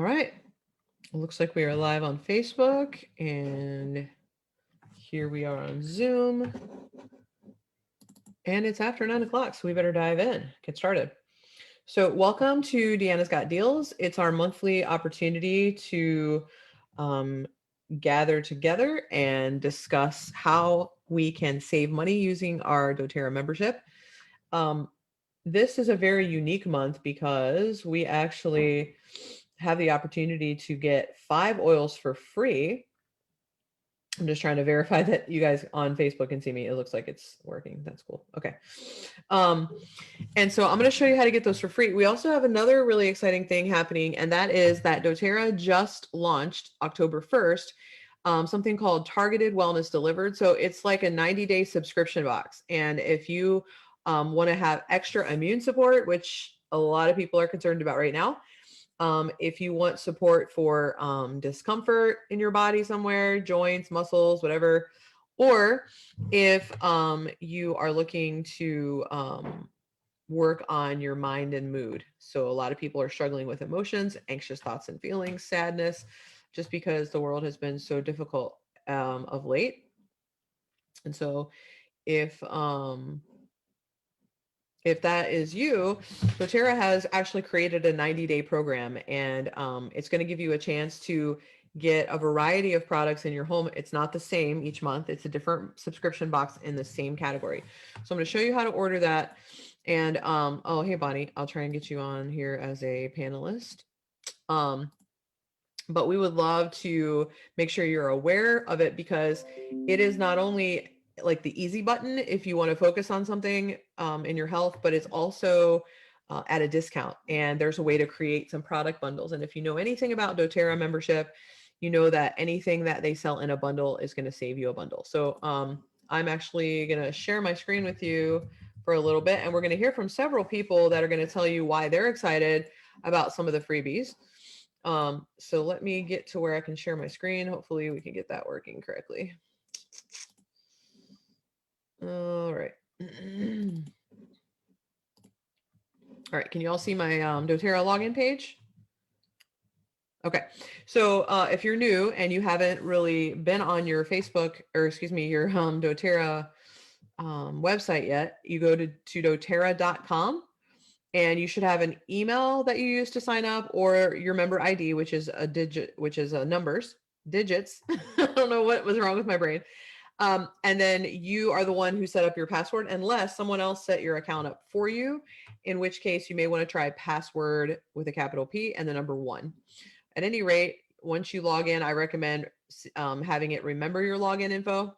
right. It looks like we are live on Facebook and here we are on Zoom. And it's after 9 o'clock, so we better dive in, get started. So, welcome to Deanna's Got Deals. It's our monthly opportunity to um, gather together and discuss how we can save money using our doTERRA membership. Um, this is a very unique month because we actually have the opportunity to get 5 oils for free. I'm just trying to verify that you guys on Facebook can see me. It looks like it's working. That's cool. Okay. Um, and so I'm going to show you how to get those for free. We also have another really exciting thing happening, and that is that doTERRA just launched October 1st, something called Targeted Wellness Delivered. So it's like a 90-day subscription box. And if you want to have extra immune support, which a lot of people are concerned about right now, if you want support for discomfort in your body somewhere, joints, muscles, whatever, or if you are looking to work on your mind and mood. So a lot of people are struggling with emotions, anxious thoughts and feelings, sadness, just because the world has been so difficult of late. And so if that is you, doTERRA has actually created a 90-day program, and it's going to give you a chance to get a variety of products in your home. It's not the same each month. It's a different subscription box in the same category. So I'm going to show you how to order that. And oh, hey, Bonnie, I'll try and get you on here as a panelist. But we would love to make sure you're aware of it, because it is not only like the easy button if you want to focus on something in your health, but it's also at a discount. And there's a way to create some product bundles. And if you know anything about doTERRA membership, you know that anything that they sell in a bundle is going to save you a bundle. So I'm actually going to share my screen with you for a little bit, and we're going to hear from several people that are going to tell you why they're excited about some of the freebies. So let me get to where I can share my screen. Hopefully we can get that working correctly. All right. All right. Can you all see my doTERRA login page? Okay. So if you're new and you haven't really been on your Facebook, or excuse me, your doTERRA website yet, you go to doTERRA.com. And you should have an email that you use to sign up, or your member ID, which is a digit, which is numbers, digits. I don't know what was wrong with my brain. And then you are the one who set up your password, unless someone else set your account up for you, in which case you may want to try password with a capital P and the number 1. At any rate, once you log in, I recommend having it remember your login info.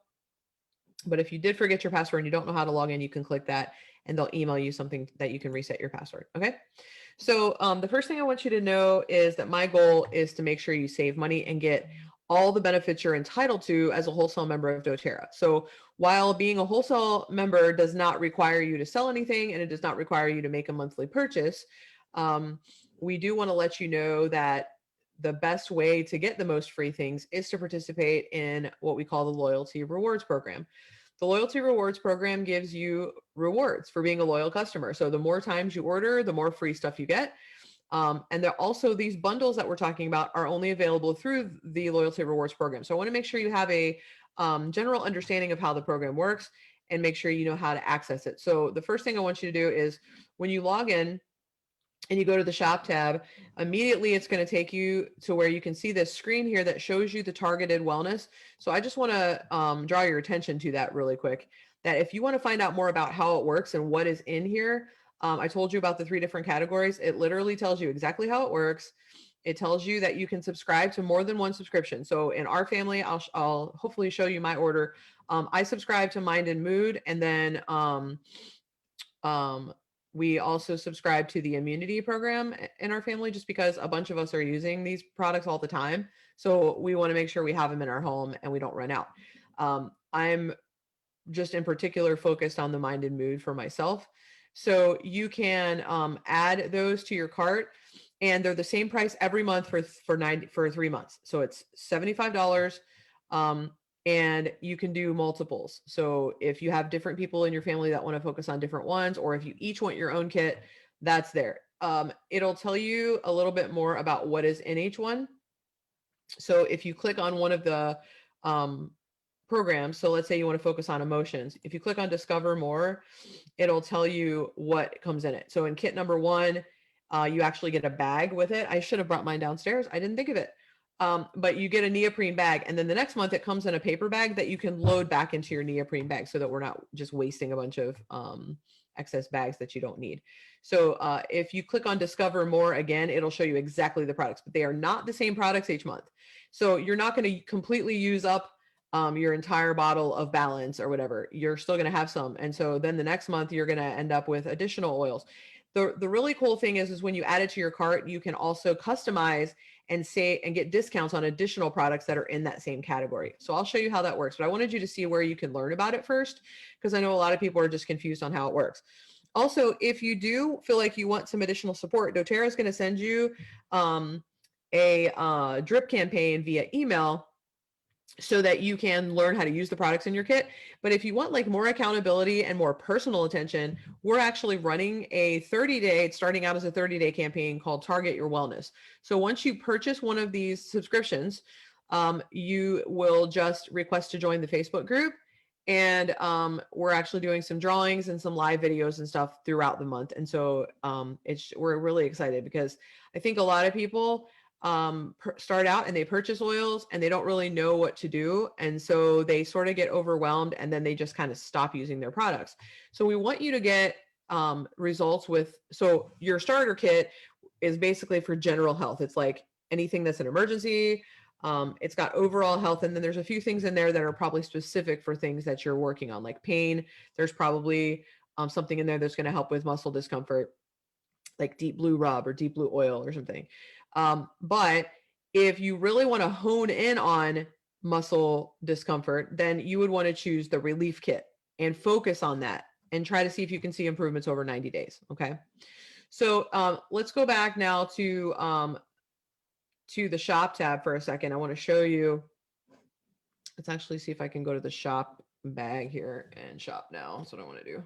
But if you did forget your password and you don't know how to log in, you can click that and they'll email you something that you can reset your password. Okay. So the first thing I want you to know is that my goal is to make sure you save money and get all the benefits you're entitled to as a wholesale member of doTERRA. So while being a wholesale member does not require you to sell anything, and it does not require you to make a monthly purchase, we do want to let you know that the best way to get the most free things is to participate in what we call the Loyalty Rewards Program. The Loyalty Rewards Program gives you rewards for being a loyal customer. So the more times you order, the more free stuff you get. And there also, these bundles that we're talking about are only available through the Loyalty Rewards Program. So I want to make sure you have a general understanding of how the program works and make sure you know how to access it. So the first thing I want you to do is, when you log in and you go to the shop tab, immediately it's going to take you to where you can see this screen here that shows you the targeted wellness. So I just want to draw your attention to that really quick, that if you want to find out more about how it works and what is in here, I told you about the 3 different categories. It literally tells you exactly how it works. It tells you that you can subscribe to more than one subscription. So in our family, I'll hopefully show you my order. I subscribe to Mind and Mood, and then we also subscribe to the immunity program in our family, just because a bunch of us are using these products all the time. So we want to make sure we have them in our home and we don't run out. I'm just in particular focused on the Mind and Mood for myself. So you can add those to your cart, and they're the same price every month for 3 months. So it's $75. And you can do multiples. So if you have different people in your family that want to focus on different ones, or if you each want your own kit, that's there. It'll tell you a little bit more about what is in each one. So if you click on one of the programs, so let's say you want to focus on emotions, if you click on discover more, it'll tell you what comes in it. So in kit number 1, you actually get a bag with it. I should have brought mine downstairs. I didn't think of it. But you get a neoprene bag, and then the next month it comes in a paper bag that you can load back into your neoprene bag, so that we're not just wasting a bunch of excess bags that you don't need. So if you click on discover more again, it'll show you exactly the products, but they are not the same products each month. So you're not going to completely use up your entire bottle of balance or whatever. You're still going to have some. And so then the next month you're going to end up with additional oils. The really cool thing is when you add it to your cart, you can also customize and say and get discounts on additional products that are in that same category. So I'll show you how that works, but I wanted you to see where you can learn about it first, because I know a lot of people are just confused on how it works. Also, if you do feel like you want some additional support, doTERRA is going to send you a drip campaign via email so that you can learn how to use the products in your kit. But if you want like more accountability and more personal attention, we're actually running a 30-day, starting out as a 30-day campaign called Target Your Wellness. So once you purchase one of these subscriptions, you will just request to join the Facebook group. And we're actually doing some drawings and some live videos and stuff throughout the month. And so we're really excited, because I think a lot of people start out and they purchase oils and they don't really know what to do. And so they sort of get overwhelmed, and then they just kind of stop using their products. So we want you to get results with, so your starter kit is basically for general health. It's like anything that's an emergency. It's got overall health. And then there's a few things in there that are probably specific for things that you're working on, like pain. There's probably something in there that's going to help with muscle discomfort, like deep blue rub or deep blue oil or something. But if you really want to hone in on muscle discomfort, then you would want to choose the relief kit and focus on that and try to see if you can see improvements over 90 days. Okay. So let's go back now to the shop tab for a second. I want to show you. Let's actually see if I can go to the shop bag here and shop now. That's what I want to do.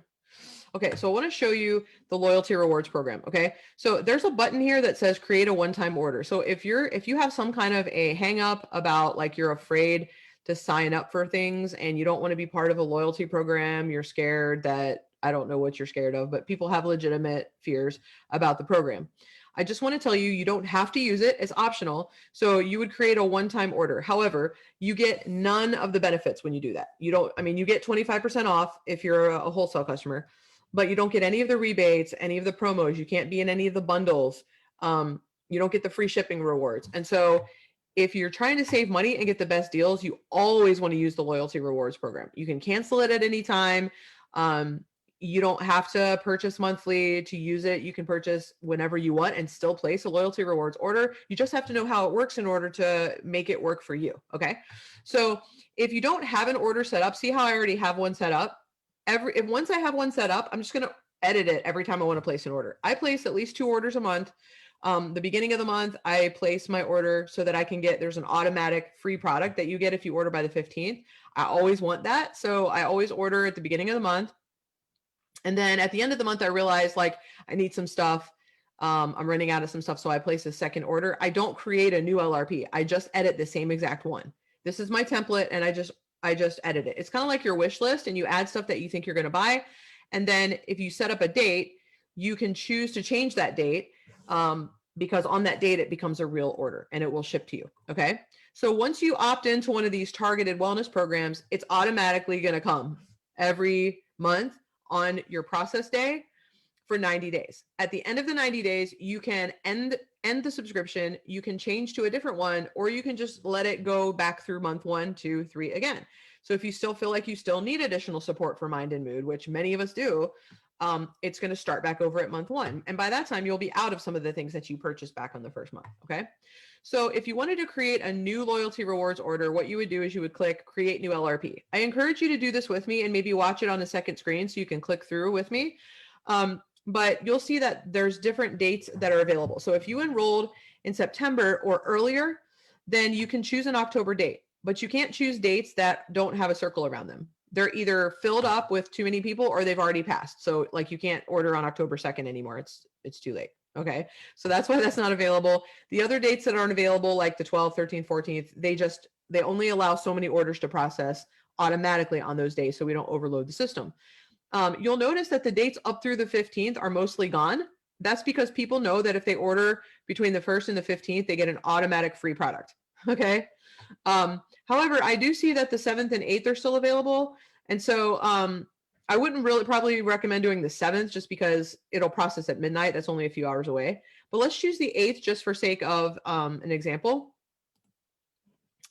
Okay, so I want to show you the loyalty rewards program. Okay, so there's a button here that says create a one-time order. So if you have some kind of a hang up about, like, you're afraid to sign up for things and you don't want to be part of a loyalty program, you're scared that, I don't know what you're scared of, but people have legitimate fears about the program. I just want to tell you, you don't have to use it. It's optional. So you would create a one-time order. However, you get none of the benefits when you do that. You get 25% off if you're a wholesale customer, but you don't get any of the rebates, any of the promos. You can't be in any of the bundles. You don't get the free shipping rewards. And so if you're trying to save money and get the best deals, you always want to use the loyalty rewards program. You can cancel it at any time. You don't have to purchase monthly to use it. You can purchase whenever you want and still place a loyalty rewards order. You just have to know how it works in order to make it work for you. Okay. So if you don't have an order set up, see how I already have one set up? Once I have one set up, I'm just going to edit it every time I want to place an order. I place at least 2 orders a month. The beginning of the month, I place my order so that I can there's an automatic free product that you get if you order by the 15th. I always want that. So I always order at the beginning of the month. And then at the end of the month, I realize, like, I need some stuff. I'm running out of some stuff. So I place a second order. I don't create a new LRP. I just edit the same exact one. This is my template, and I just edit it. It's kind of like your wish list, and you add stuff that you think you're going to buy. And then if you set up a date, you can choose to change that date, because on that date, it becomes a real order and it will ship to you. Okay. So once you opt into one of these targeted wellness programs, it's automatically going to come every month on your process day for 90 days. At the end of the 90 days, you can end the subscription. You can change to a different one, or you can just let it go back through month 1, 2, 3 again. So if you still feel like you still need additional support for mind and mood, which many of us do, it's going to start back over at month 1. And by that time, you'll be out of some of the things that you purchased back on the first month. Okay. So if you wanted to create a new loyalty rewards order, what you would do is you would click create new LRP. I encourage you to do this with me and maybe watch it on the second screen so you can click through with me. But you'll see that there's different dates that are available. So if you enrolled in September or earlier, then you can choose an October date, but you can't choose dates that don't have a circle around them. they're either filled up with too many people or they've already passed. So like you can't order on October 2nd anymore. It's too late. Okay. So that's why that's not available. The other dates that aren't available, like the 12th, 13th, 14th, they only allow so many orders to process automatically on those days so we don't overload the system. You'll notice that the dates up through the 15th are mostly gone. That's because people know that if they order between the 1st and the 15th, they get an automatic free product. Okay. However, I do see that the 7th and 8th are still available. And so I wouldn't really probably recommend doing the 7th just because it'll process at midnight. That's only a few hours away. But let's choose the 8th just for sake of an example.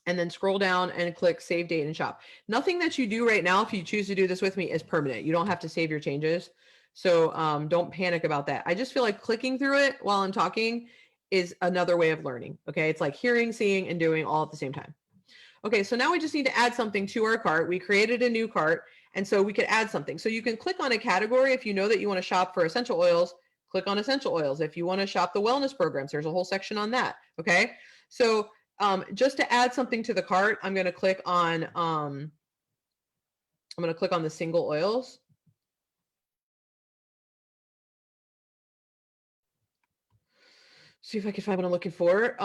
And then scroll down and click save date and shop. Nothing that you do right now, if you choose to do this with me, is permanent. You don't have to save your changes. So don't panic about that. I just feel like clicking through it while I'm talking is another way of learning. Okay. It's like hearing, seeing, and doing all at the same time. Okay. So now we just need to add something to our cart. We created a new cart. And so we could add something. So you can click on a category. If you know that you want to shop for essential oils, click on essential oils. If you want to shop the wellness programs, there's a whole section on that. Okay. So just to add something to the cart, I'm going to click on the single oils. See if I can find what I'm looking for.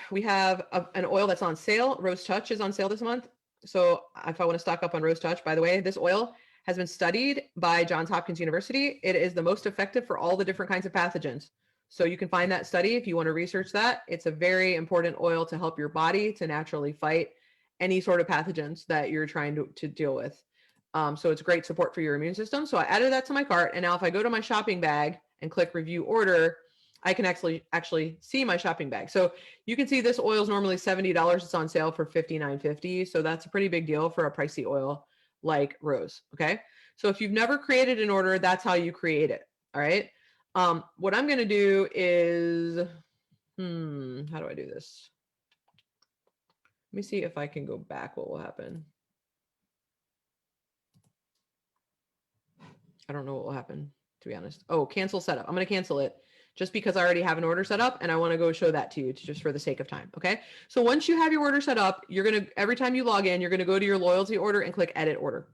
We have an oil that's on sale. Rose Touch is on sale this month. So if I want to stock up on Rose Touch, by the way, this oil has been studied by Johns Hopkins University. It is the most effective for all the different kinds of pathogens. So you can find that study if you want to research that. It's a very important oil to help your body to naturally fight any sort of pathogens that you're trying to deal with. So it's great support for your immune system. So I added that to my cart. And now if I go to my shopping bag and click review order, I can actually see my shopping bag. So you can see this oil is normally $70. It's on sale for $59.50. So that's a pretty big deal for a pricey oil like Rose. Okay. So if you've never created an order, that's how you create it. All right. What I'm going to do is, how do I do this? Let me see if I can go back. What will happen? I don't know what will happen, to be honest. Oh, cancel setup. I'm going to cancel it just because I already have an order set up and I want to go show that to you just for the sake of time. Okay. So once you have your order set up, you're going to, every time you log in, you're going to go to your loyalty order and click edit order.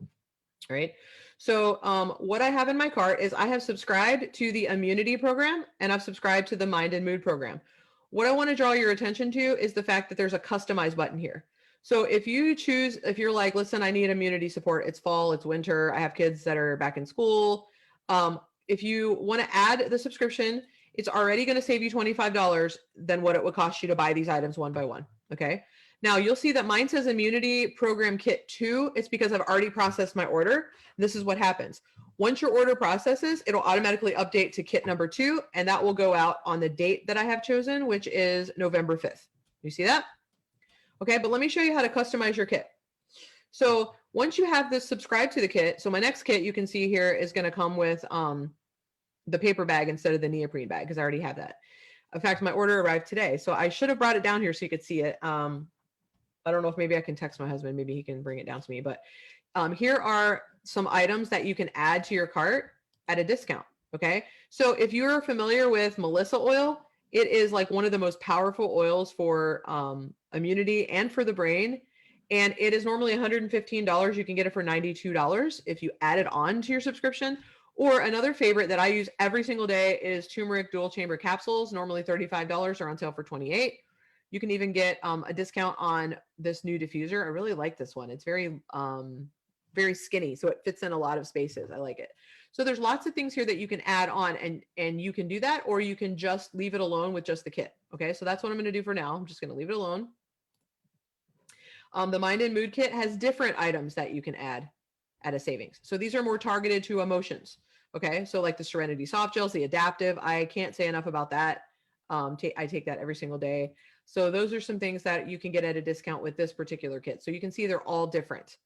All right. So what I have in my cart is I have subscribed to the immunity program and I've subscribed to the mind and mood program. What I want to draw your attention to is the fact that there's a customize button here. So if you choose, if you're like, listen, I need immunity support. It's fall, it's winter. I have kids that are back in school. If you want to add the subscription, it's already going to save you $25 than what it would cost you to buy these items one by one. Okay. Now you'll see that mine says immunity program kit 2. It's because I've already processed my order. This is what happens. Once your order processes, it'll automatically update to kit number 2, and that will go out on the date that I have chosen, which is November 5th. You see that? Okay, but let me show you how to customize your kit. So once you have this subscribed to the kit, so my next kit you can see here is going to come with the paper bag instead of the neoprene bag because I already have that. In fact, my order arrived today, so I should have brought it down here so you could see it. I don't know if maybe I can text my husband, maybe he can bring it down to me, but here are some items that you can add to your cart at a discount. Okay. So if you're familiar with Melissa oil, it is like one of the most powerful oils for immunity and for the brain. And it is normally $115. You can get it for $92 if you add it on to your subscription. Or another favorite that I use every single day is turmeric dual chamber capsules, normally $35, are on sale for $28. You can even get a discount on this new diffuser. I really like this one. It's very, very skinny, so it fits in a lot of spaces. I like it. So there's lots of things here that you can add on, and you can do that, or you can just leave it alone with just the kit. Okay, so that's what I'm going to do for now. I'm just going to leave it alone. The Mind and Mood kit has different items that you can add at a savings. So these are more targeted to emotions. Okay, so like the Serenity soft gels, the adaptive, I can't say enough about that. I take that every single day. So those are some things that you can get at a discount with this particular kit. So you can see they're all different.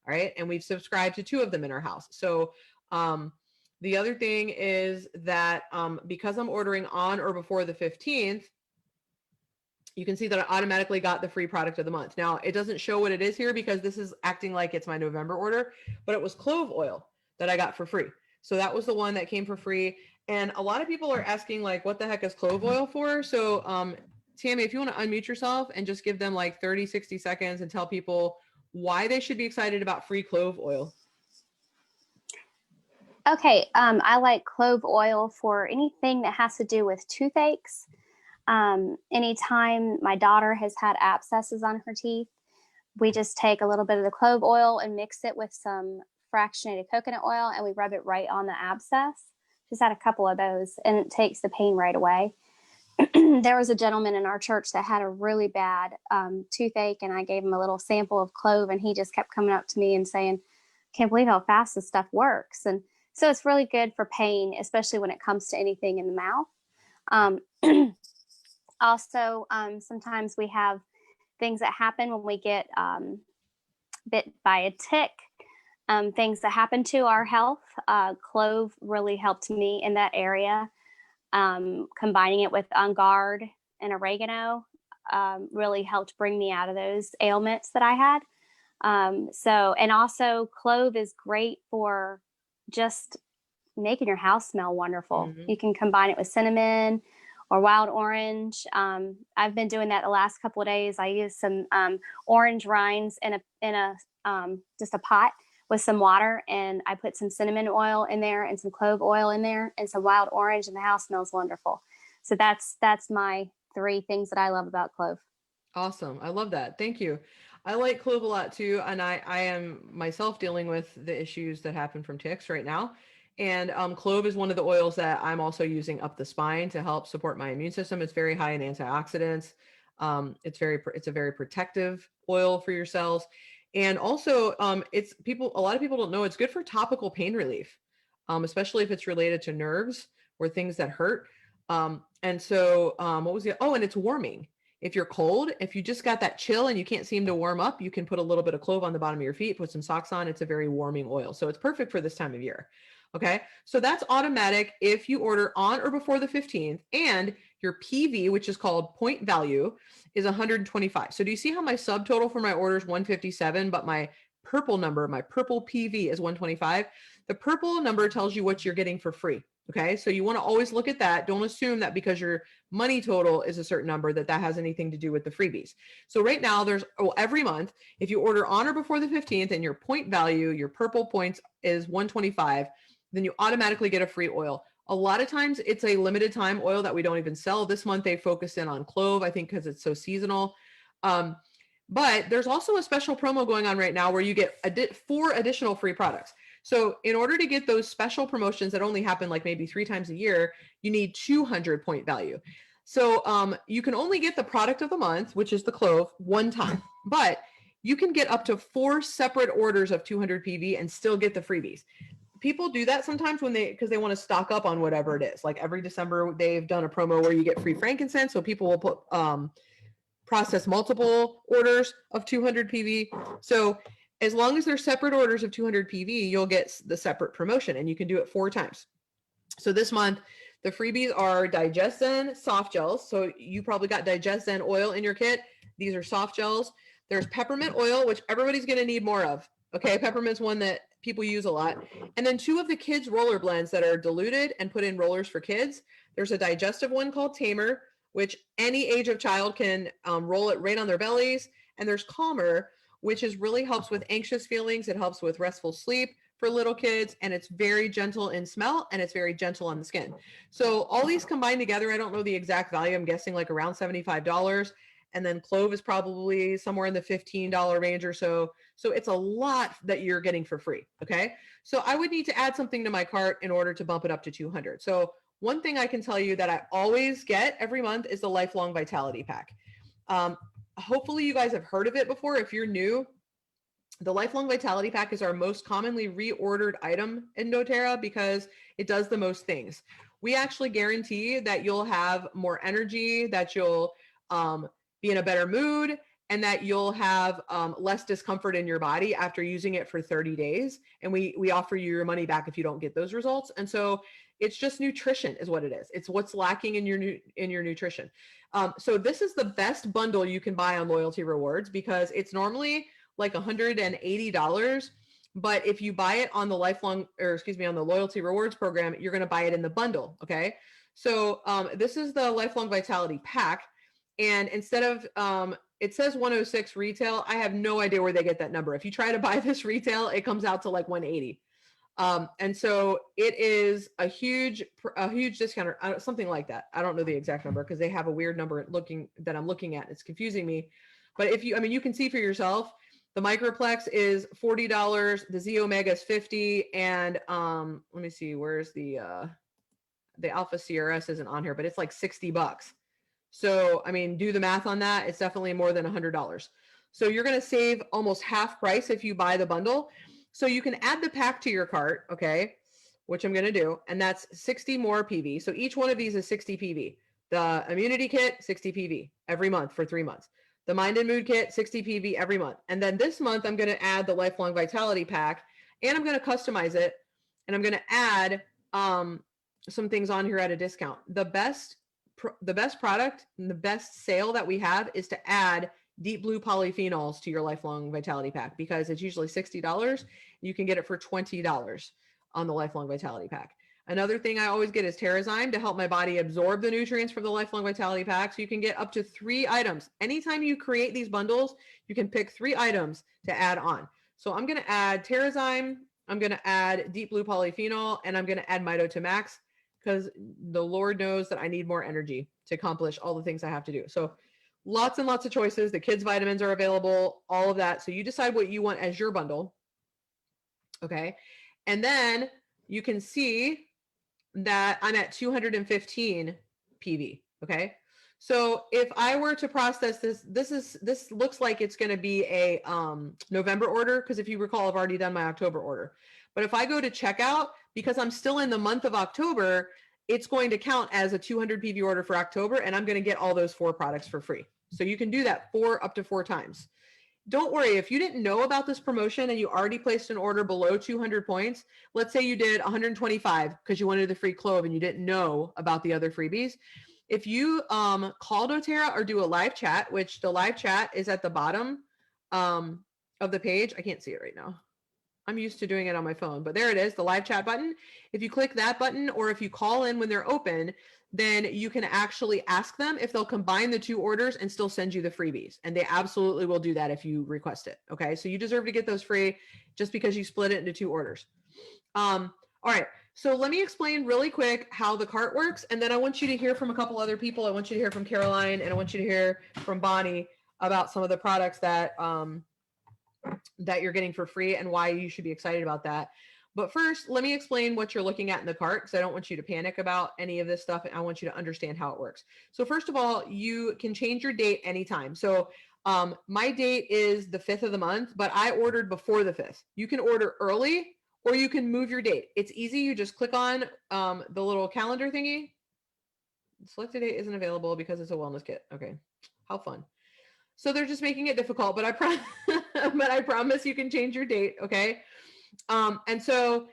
All right, and we've subscribed to 2 of them in our house. So the other thing is that because I'm ordering on or before the 15th, you can see that I automatically got the free product of the month. Now, it doesn't show what it is here because this is acting like it's my November order, but it was clove oil that I got for free. So that was the one that came for free. And a lot of people are asking, like, what the heck is clove oil for? So Tammy, if you want to unmute yourself and just give them like 30, 60 seconds and tell people why they should be excited about free clove oil. Okay, I like clove oil for anything that has to do with toothaches. Anytime my daughter has had abscesses on her teeth, we just take a little bit of the clove oil and mix it with some fractionated coconut oil, and we rub it right on the abscess. Just had a couple of those, and it takes the pain right away. There was a gentleman in our church that had a really bad toothache, and I gave him a little sample of clove, and he just kept coming up to me and saying, "Can't believe how fast this stuff works." And so it's really good for pain, especially when it comes to anything in the mouth. Um, Also, sometimes we have things that happen when we get bit by a tick, things that happen to our health. Clove really helped me in that area. Combining it with On Guard and oregano really helped bring me out of those ailments that I had. And also clove is great for just making your house smell wonderful. Mm-hmm. You can combine it with cinnamon or wild orange. I've been doing that the last couple of days. I used some orange rinds in a just a pot with some water, and I put some cinnamon oil in there and some clove oil in there and some wild orange, and the house smells wonderful. So that's my 3 things that I love about clove. Awesome. I love that. Thank you. I like clove a lot too. And I am myself dealing with the issues that happen from ticks right now. And clove is one of the oils that I'm also using up the spine to help support my immune system. It's very high in antioxidants. It's a very protective oil for your cells. And also a lot of people don't know it's good for topical pain relief, especially if it's related to nerves or things that hurt. And it's warming. If you're cold, if you just got that chill and you can't seem to warm up, you can put a little bit of clove on the bottom of your feet, put some socks on. It's a very warming oil. So it's perfect for this time of year. Okay. So that's automatic if you order on or before the 15th, and your PV, which is called point value, is 125. So do you see how my subtotal for my order is 157, but my purple PV is 125? The purple number tells you what you're getting for free. Okay. So you want to always look at that. Don't assume that because your money total is a certain number that has anything to do with the freebies. So right now every month, if you order on or before the 15th and your point value, your purple points is 125, then you automatically get a free oil. A lot of times it's a limited time oil that we don't even sell. This month they focused in on clove, I think, because it's so seasonal. But there's also a special promo going on right now where you get 4 additional free products. So in order to get those special promotions that only happen like maybe 3 times a year, you need 200 point value. So you can only get the product of the month, which is the clove, one time, but you can get up to 4 separate orders of 200 PV and still get the freebies. People do that sometimes because they want to stock up on whatever it is. Like every December, they've done a promo where you get free frankincense. So people will put process multiple orders of 200 PV. So as long as they're separate orders of 200 PV, you'll get the separate promotion, and you can do it 4 times. So this month, the freebies are DigestZen soft gels. So you probably got DigestZen oil in your kit. These are soft gels. There's peppermint oil, which everybody's going to need more of. Okay, peppermint's one that people use a lot. And then 2 of the kids' roller blends that are diluted and put in rollers for kids. There's a digestive one called Tamer, which any age of child can roll it right on their bellies. And there's Calmer, which really helps with anxious feelings. It helps with restful sleep for little kids, and it's very gentle in smell, and it's very gentle on the skin. So all these combined together, I don't know the exact value. I'm guessing like around $75. And then clove is probably somewhere in the $15 range or so. So it's a lot that you're getting for free. Okay. So I would need to add something to my cart in order to bump it up to 200. So one thing I can tell you that I always get every month is the Lifelong Vitality Pack. Hopefully you guys have heard of it before. If you're new, the Lifelong Vitality Pack is our most commonly reordered item in doTERRA because it does the most things. We actually guarantee that you'll have more energy, that you'll be in a better mood, and that you'll have less discomfort in your body after using it for 30 days. And we offer you your money back if you don't get those results. And so it's just nutrition is what it is. It's what's lacking in your nutrition. So this is the best bundle you can buy on Loyalty Rewards because it's normally like $180. But if you buy it on the on the Loyalty Rewards program, you're going to buy it in the bundle. Okay. So this is the Lifelong Vitality Pack. And instead of it says 106 retail. I have no idea where they get that number. If you try to buy this retail, it comes out to like 180. And so it is a huge discount or something like that. I don't know the exact number because they have a weird number I'm looking at. It's confusing me. But if you, I mean, you can see for yourself, the Microplex is $40, the Z Omega is 50, and let me see, where's the Alpha CRS isn't on here, but it's like $60. So, I mean, do the math on that. It's definitely more than $100. So you're going to save almost half price if you buy the bundle. So you can add the pack to your cart, okay, which I'm going to do, and that's 60 more PV. So each one of these is 60 PV. The immunity kit, 60 PV every month for 3 months. The mind and mood kit, 60 PV every month. And then this month, I'm going to add the lifelong vitality pack, and I'm going to customize it, and I'm going to add some things on here at a discount. The best product and the best sale that we have is to add deep blue polyphenols to your lifelong vitality pack, because it's usually $60. You can get it for $20 on the lifelong vitality pack. Another thing I always get is Terrazyme to help my body absorb the nutrients from the lifelong vitality pack. So you can get up to 3 items. Anytime you create these bundles, you can pick 3 items to add on. So I'm going to add Terrazyme, I'm going to add deep blue polyphenol, and I'm going to add Mito to Max, because the Lord knows that I need more energy to accomplish all the things I have to do. So lots and lots of choices. The kids' vitamins are available, all of that. So you decide what you want as your bundle. Okay. And then you can see that I'm at 215 PV. Okay. So if I were to process this looks like it's going to be a November order, because if you recall, I've already done my October order. But if I go to checkout, because I'm still in the month of October, it's going to count as a 200 PV order for October, and I'm going to get all those 4 products for free. So you can do that up to 4 times. Don't worry, if you didn't know about this promotion and you already placed an order below 200 points, let's say you did 125 because you wanted the free clove and you didn't know about the other freebies. If you call doTERRA or do a live chat, which the live chat is at the bottom of the page. I can't see it right now. I'm used to doing it on my phone, but there it is, the live chat button. If you click that button, or if you call in when they're open, then you can actually ask them if they'll combine the 2 orders and still send you the freebies. And they absolutely will do that if you request it. Okay. So you deserve to get those free just because you split it into 2 orders. All right. So let me explain really quick how the cart works. And then I want you to hear from a couple other people. I want you to hear from Caroline, and I want you to hear from Bonnie about some of the products that you're getting for free and why you should be excited about that. But first, let me explain what you're looking at in the cart, because I don't want you to panic about any of this stuff. I want you to understand how it works. So first of all, you can change your date anytime. So my date is the 5th of the month, but I ordered before the 5th. You can order early, or you can move your date. It's easy. You just click on the little calendar thingy. Selected date isn't available because it's a wellness kit. Okay, how fun. So they're just making it difficult, but I promise you can change your date, okay? And so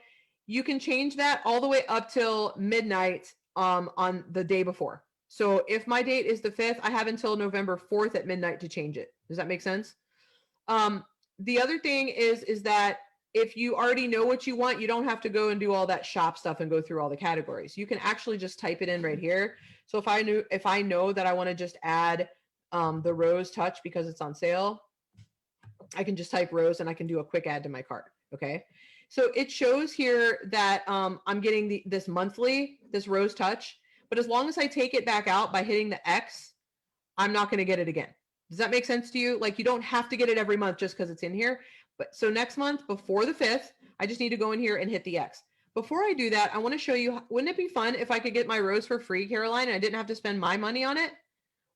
you can change that all the way up till midnight on the day before. So if my date is the 5th, I have until November 4th at midnight to change it. Does that make sense? The other thing is that if you already know what you want, you don't have to go and do all that shop stuff and go through all the categories. You can actually just type it in right here. So if I know that I want to just add the Rose Touch because it's on sale, I can just type Rose and I can do a quick add to my cart. Okay. So it shows here that I'm getting this Rose Touch, but as long as I take it back out by hitting the X, I'm not going to get it again. Does that make sense to you? Like, you don't have to get it every month just because it's in here. But so next month before the 5th, I just need to go in here and hit the X. Before I do that, I want to show you, wouldn't it be fun if I could get my Rose for free, Caroline, and I didn't have to spend my money on it?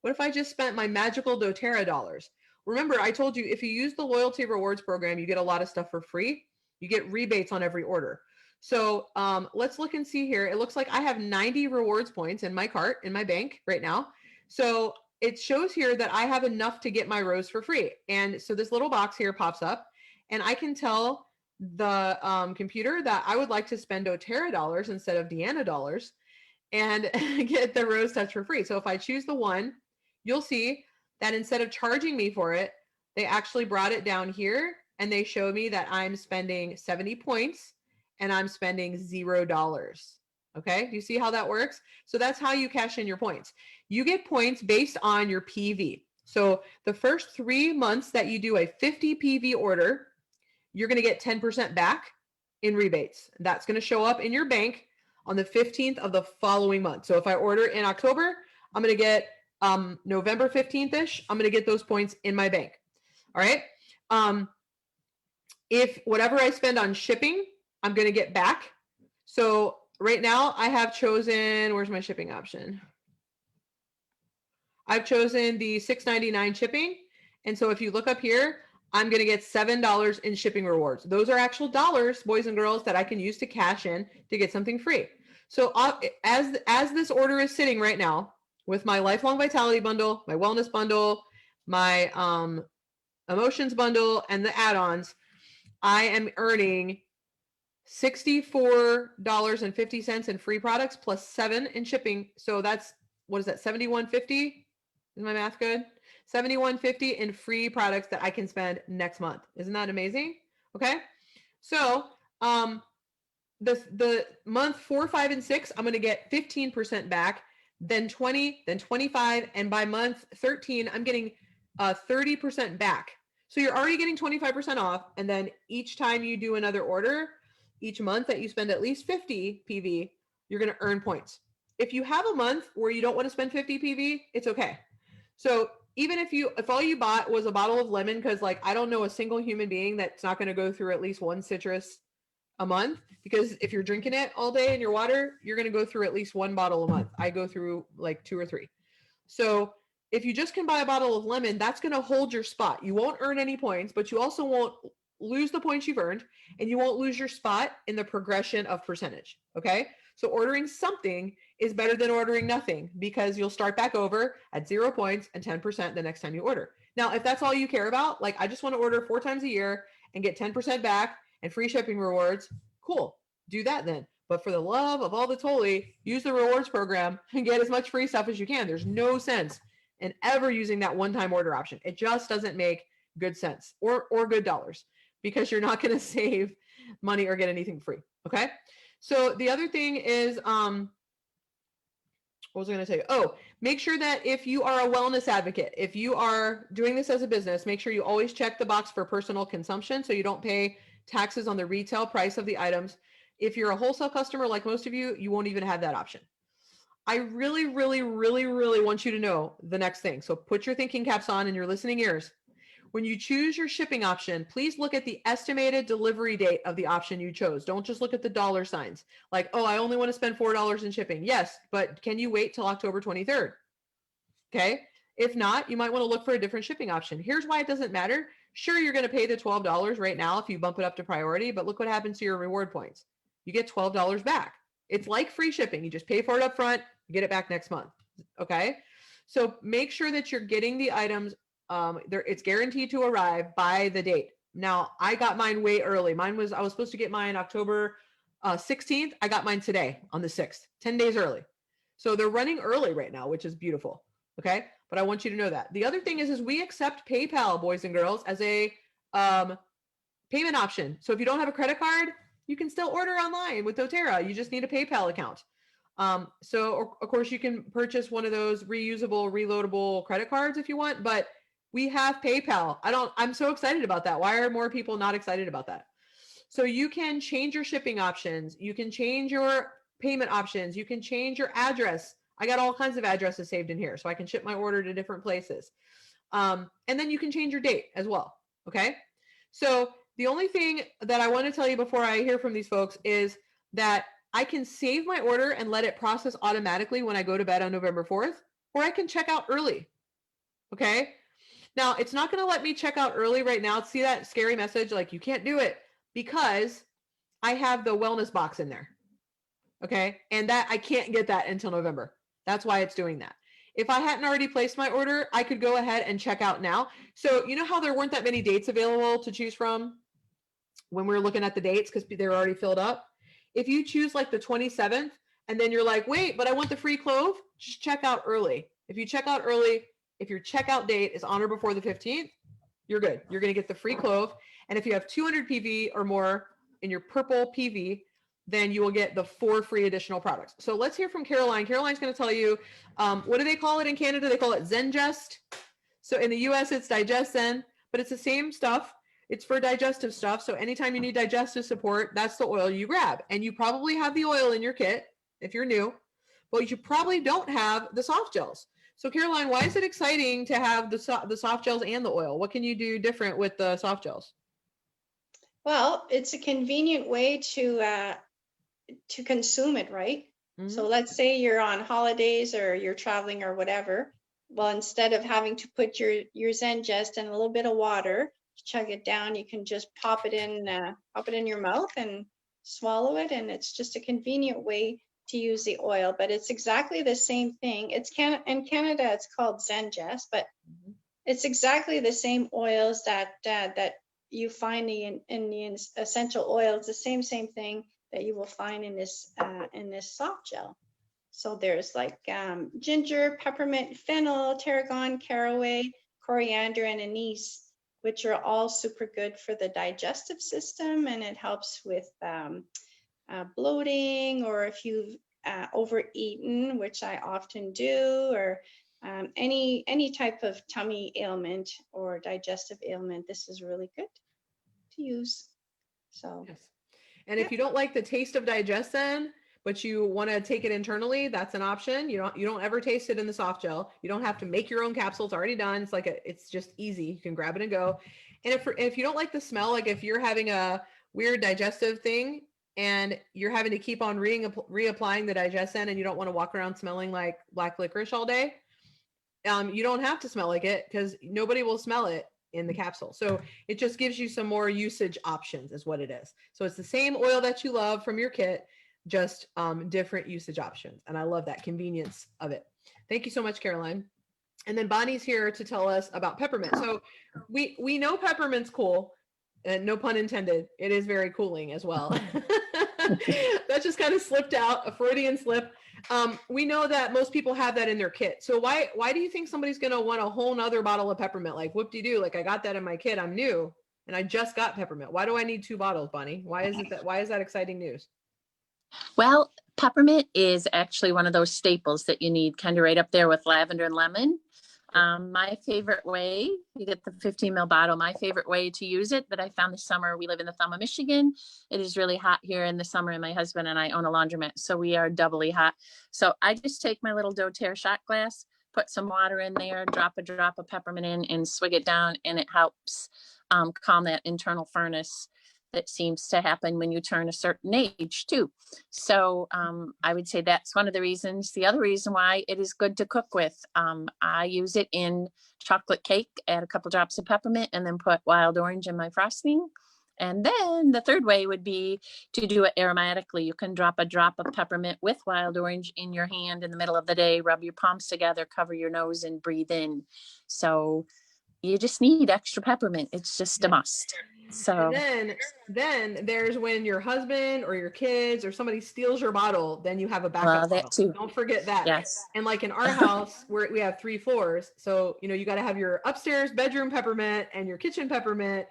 What if I just spent my magical doTERRA dollars? Remember, I told you if you use the loyalty rewards program, you get a lot of stuff for free. You get rebates on every order. So let's look and see here. It looks like I have 90 rewards points in my cart, in my bank right now. So it shows here that I have enough to get my Rose for free. And so this little box here pops up, and I can tell the computer that I would like to spend doTERRA dollars instead of Deanna dollars and get the Rose Touch for free. So if I choose the one, you'll see that instead of charging me for it, they actually brought it down here and they show me that I'm spending 70 points and I'm spending $0. Okay, do you see how that works? So that's how you cash in your points. You get points based on your PV. So the first 3 months that you do a 50 PV order, you're going to get 10% back in rebates. That's going to show up in your bank on the 15th of the following month. So if I order in October, I'm going to get November 15th-ish, I'm going to get those points in my bank. All right. If whatever I spend on shipping, I'm going to get back. So right now I have chosen, where's my shipping option? I've chosen the $6.99 shipping. And so if you look up here, I'm going to get $7 in shipping rewards. Those are actual dollars, boys and girls, that I can use to cash in to get something free. So as this order is sitting right now with my lifelong vitality bundle, my wellness bundle, my emotions bundle, and the add-ons, I am earning $64.50 in free products plus $7 in shipping. So that's, what is that, $71.50? Is my math good? $71.50 in free products that I can spend next month. Isn't that amazing? Okay. So the month 4, 5, and 6, I'm going to get 15% back, then 20, then 25, and by month 13, I'm getting 30% back. So you're already getting 25% off, and then each time you do another order, each month that you spend at least 50 PV, you're going to earn points. If you have a month where you don't want to spend 50 PV, it's okay. So even if all you bought was a bottle of lemon, because like I don't know a single human being that's not going to go through at least one citrus a month, because if you're drinking it all day in your water, you're going to go through at least one bottle a month. I go through like 2 or 3. So if you just can buy a bottle of lemon, that's going to hold your spot. You won't earn any points, but you also won't lose the points you've earned, and you won't lose your spot in the progression of percentage. Okay. So ordering something is better than ordering nothing, because you'll start back over at 0 points and 10% the next time you order. Now, if that's all you care about, like I just want to order 4 times a year and get 10% back and free shipping rewards, cool, do that then. But for the love of all that's holy, use the rewards program and get as much free stuff as you can. There's no sense in ever using that one-time order option. It just doesn't make good sense or good dollars, because you're not going to save money or get anything free. Okay. So the other thing is, what was I going to say? Oh, make sure that if you are a wellness advocate, if you are doing this as a business, make sure you always check the box for personal consumption, so you don't pay taxes on the retail price of the items. If you're a wholesale customer, like most of you, you won't even have that option. I really, really, really, really want you to know the next thing. So put your thinking caps on and your listening ears. When you choose your shipping option, please look at the estimated delivery date of the option you chose. Don't just look at the dollar signs. Like, oh, I only want to spend $4 in shipping. Yes, but can you wait till October 23rd? Okay. If not, you might want to look for a different shipping option. Here's why it doesn't matter. Sure, you're going to pay the $12 right now if you bump it up to priority, but look what happens to your reward points. You get $12 back. It's like free shipping. You just pay for it up front, you get it back next month. Okay. So make sure that you're getting the items. It's guaranteed to arrive by the date. Now, I got mine way early. I was supposed to get mine October 16th. I got mine today on the 6th, 10 days early. So they're running early right now, which is beautiful. Okay. But I want you to know that. The other thing is we accept PayPal, boys and girls, as a payment option. So if you don't have a credit card, you can still order online with doTERRA. You just need a PayPal account. So of course you can purchase one of those reusable, reloadable credit cards if you want, but we have PayPal. I'm so excited about that. Why are more people not excited about that? So you can change your shipping options. You can change your payment options. You can change your address. I got all kinds of addresses saved in here, so I can ship my order to different places. And then you can change your date as well. Okay. So the only thing that I want to tell you before I hear from these folks is that I can save my order and let it process automatically when I go to bed on November 4th, or I can check out early. Okay. Now it's not going to let me check out early right now. See that scary message? Like you can't do it because I have the wellness box in there. Okay. And that I can't get that until November. That's why it's doing that. If I hadn't already placed my order, I could go ahead and check out now. So you know how there weren't that many dates available to choose from when we were looking at the dates because they were already filled up? If you choose like the 27th and then you're like, wait, but I want the free clove, just check out early. If you check out early, if your checkout date is on or before the 15th, you're good. You're going to get the free clove. And if you have 200 PV or more in your purple PV, then you will get the 4 free additional products. So let's hear from Caroline. Caroline's going to tell you, what do they call it in Canada? They call it Zengest. So in the US, it's DigestZen, but it's the same stuff. It's for digestive stuff. So anytime you need digestive support, that's the oil you grab. And you probably have the oil in your kit if you're new, but you probably don't have the soft gels. So Caroline, why is it exciting to have the soft gels and the oil? What can you do different with the soft gels? Well, it's a convenient way to consume it, right? Mm-hmm. So let's say you're on holidays or you're traveling or whatever. Well, instead of having to put your Zengest in a little bit of water, chug it down, you can just pop it in your mouth and swallow it, and it's just a convenient way to use the oil. But it's exactly the same thing. In Canada, it's called Zengest, but it's exactly the same oils that you find in the essential oils. The same thing that you will find in this soft gel. So there's like ginger, peppermint, fennel, tarragon, caraway, coriander, and anise, which are all super good for the digestive system, and it helps with bloating, or if you've overeaten, which I often do, or any type of tummy ailment or digestive ailment. This is really good to use. So yes. And if you don't like the taste of DigestZen, but you want to take it internally, that's an option. You don't ever taste it in the soft gel. You don't have to make your own capsule. It's already done. It's just easy. You can grab it and go. And if you don't like the smell, like if you're having a weird digestive thing and you're having to keep on reapplying the DigestZen and you don't want to walk around smelling like black licorice all day, you don't have to smell like it because nobody will smell it in the capsule. So it just gives you some more usage options is what it is. So it's the same oil that you love from your kit, just different usage options. And I love that convenience of it. Thank you so much, Caroline. And then Bonnie's here to tell us about peppermint. So we know peppermint's cool, and no pun intended. It is very cooling as well. That just kind of slipped out, a Freudian slip. We know that most people have that in their kit. So why do you think somebody's going to want a whole nother bottle of peppermint? Like whoop-de-doo, like I got that in my kit. I'm new and I just got peppermint. Why do I need 2 bottles, Bonnie? Why is that exciting news? Well, peppermint is actually one of those staples that you need, kind of right up there with lavender and lemon. My favorite way, you get the 15 ml bottle, my favorite way to use it that I found this summer, we live in the thumb of Michigan. It is really hot here in the summer, and my husband and I own a laundromat, so we are doubly hot. So I just take my little doTERRA shot glass, put some water in there, drop a drop of peppermint in, and swig it down, and it helps calm that internal furnace that seems to happen when you turn a certain age too. So I would say that's one of the reasons. The other reason why it is good to cook with, I use it in chocolate cake, add a couple drops of peppermint, and then put wild orange in my frosting. And then the third way would be to do it aromatically. You can drop a drop of peppermint with wild orange in your hand in the middle of the day, rub your palms together, cover your nose, and breathe in. So you just need extra peppermint. It's just a must. So and then there's when your husband or your kids or somebody steals your bottle, then you have a backup that bottle. too. Don't forget that. Yes. And like in our house where we have 3 floors, so you got to have your upstairs bedroom peppermint and your kitchen peppermint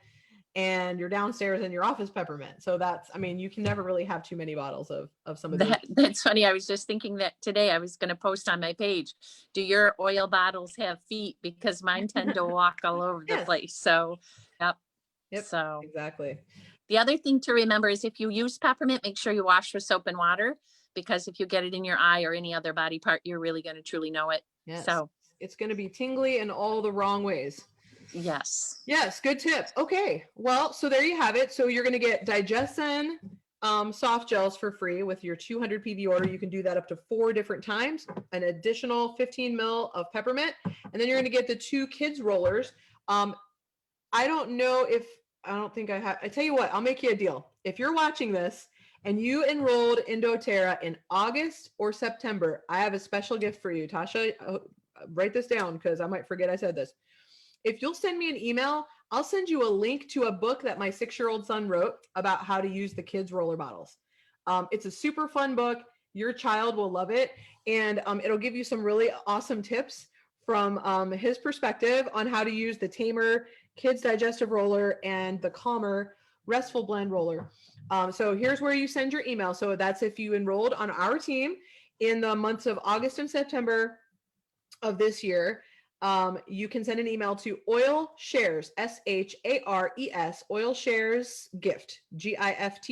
and your downstairs and your office peppermint. So you can never really have too many bottles of some of those. That's funny. I was just thinking that today I was going to post on my page. Do your oil bottles have feet? Because mine tend to walk all over the place. So, yep. So exactly. The other thing to remember is if you use peppermint, make sure you wash with soap and water, because if you get it in your eye or any other body part, you're really going to truly know it. Yes. So it's going to be tingly in all the wrong ways. Yes. Yes. Good tip. Okay. Well, so there you have it. So you're going to get DigestZen soft gels for free with your 200 PV order. You can do that up to 4 different times, an additional 15 ml of peppermint. And then you're going to get the 2 kids rollers. I don't think I have. I tell you what, I'll make you a deal. If you're watching this and you enrolled in doTERRA in August or September, I have a special gift for you. Tasha, write this down because I might forget I said this. If you'll send me an email, I'll send you a link to a book that my 6-year-old son wrote about how to use the kids' roller bottles. It's a super fun book. Your child will love it. And it'll give you some really awesome tips from his perspective on how to use the Tamer Kids Digestive Roller and the Calmer Restful Blend Roller. So here's where you send your email. So that's if you enrolled on our team in the months of August and September of this year. you can send an email to oil shares, SHARES, oil shares gift, GIFT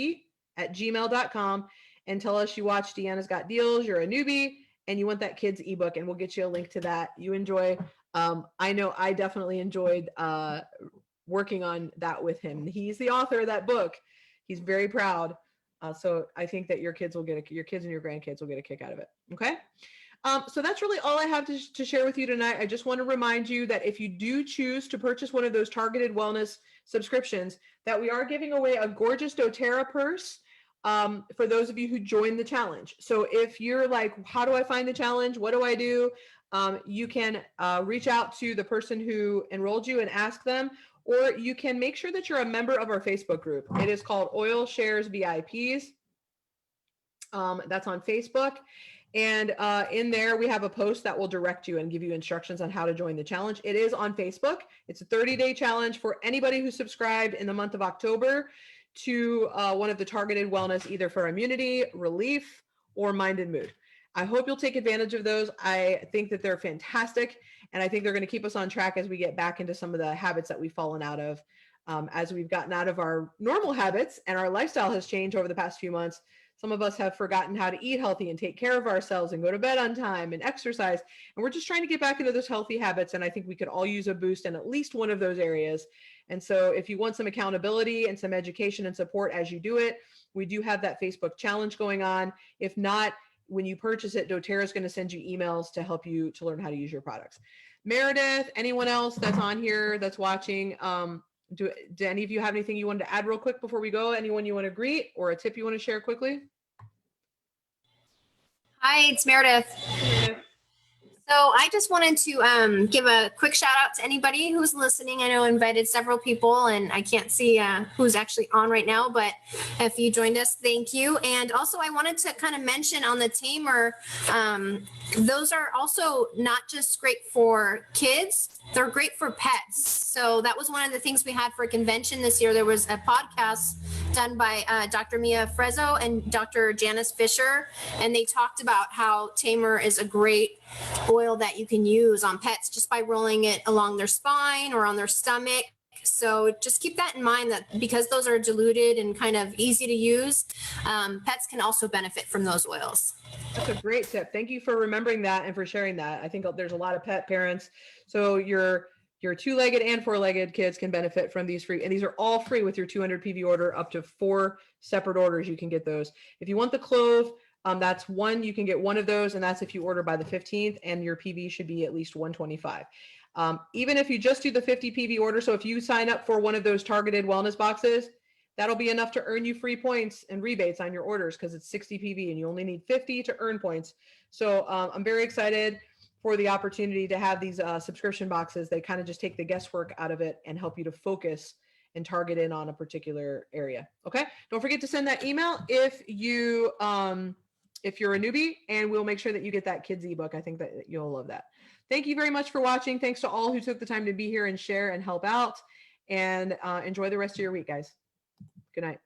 @gmail.com, and tell us you watch Deanna's Got Deals, you're a newbie, and you want that kid's ebook, and we'll get you a link to that. You enjoy. I know I definitely enjoyed working on that with him. He's the author of that book. He's very proud. So I think that your kids and your grandkids will get a kick out of it. Okay. So that's really all I have to share with you tonight. I just want to remind you that if you do choose to purchase one of those targeted wellness subscriptions, that we are giving away a gorgeous doTERRA purse for those of you who join the challenge. So if you're like, how do I find the challenge? What do I do? You can reach out to the person who enrolled you and ask them, or you can make sure that you're a member of our Facebook group. It is called Oil Shares VIPs. That's on Facebook. And in there, we have a post that will direct you and give you instructions on how to join the challenge. It is on Facebook. It's a 30-day challenge for anybody who subscribed in the month of October to one of the targeted wellness, either for immunity, relief, or mind and mood. I hope you'll take advantage of those. I think that they're fantastic. And I think they're going to keep us on track as we get back into some of the habits that we've fallen out of. As we've gotten out of our normal habits and our lifestyle has changed over the past few months, some of us have forgotten how to eat healthy and take care of ourselves and go to bed on time and exercise. And we're just trying to get back into those healthy habits. And I think we could all use a boost in at least one of those areas. And so if you want some accountability and some education and support as you do it, we do have that Facebook challenge going on. If not, when you purchase it, doTERRA is going to send you emails to help you to learn how to use your products. Meredith, anyone else that's on here that's watching, do any of you have anything you wanted to add real quick before we go? Anyone you want to greet or a tip you want to share quickly? Hi, it's Meredith. So I just wanted to give a quick shout out to anybody who's listening. I know I invited several people and I can't see who's actually on right now, but if you joined us, thank you. And also I wanted to kind of mention on the Tamer, those are also not just great for kids, they're great for pets. So that was one of the things we had for a convention this year. There was a podcast done by Dr. Mia Frezzo and Dr. Janice Fisher, and they talked about how Tamer is a great oil that you can use on pets just by rolling it along their spine or on their stomach. So just keep that in mind, that because those are diluted and kind of easy to use, pets can also benefit from those oils. That's a great tip. Thank you for remembering that and for sharing that. I think there's a lot of pet parents. So your two-legged and four-legged kids can benefit from these free, and these are all free with your 200 PV order. Up to 4 separate orders, you can get those. If you want the clove, that's one, you can get one of those, and that's if you order by the 15th, and your PV should be at least 125. Even if you just do the 50 PV order, so if you sign up for one of those targeted wellness boxes, that'll be enough to earn you free points and rebates on your orders because it's 60 PV and you only need 50 to earn points. So I'm very excited for the opportunity to have these subscription boxes. They kind of just take the guesswork out of it and help you to focus and target in on a particular area. Okay. Don't forget to send that email if you're a newbie, and we'll make sure that you get that kids ebook. I think that you'll love that. Thank you very much for watching. Thanks to all who took the time to be here and share and help out, and enjoy the rest of your week, guys. Good night.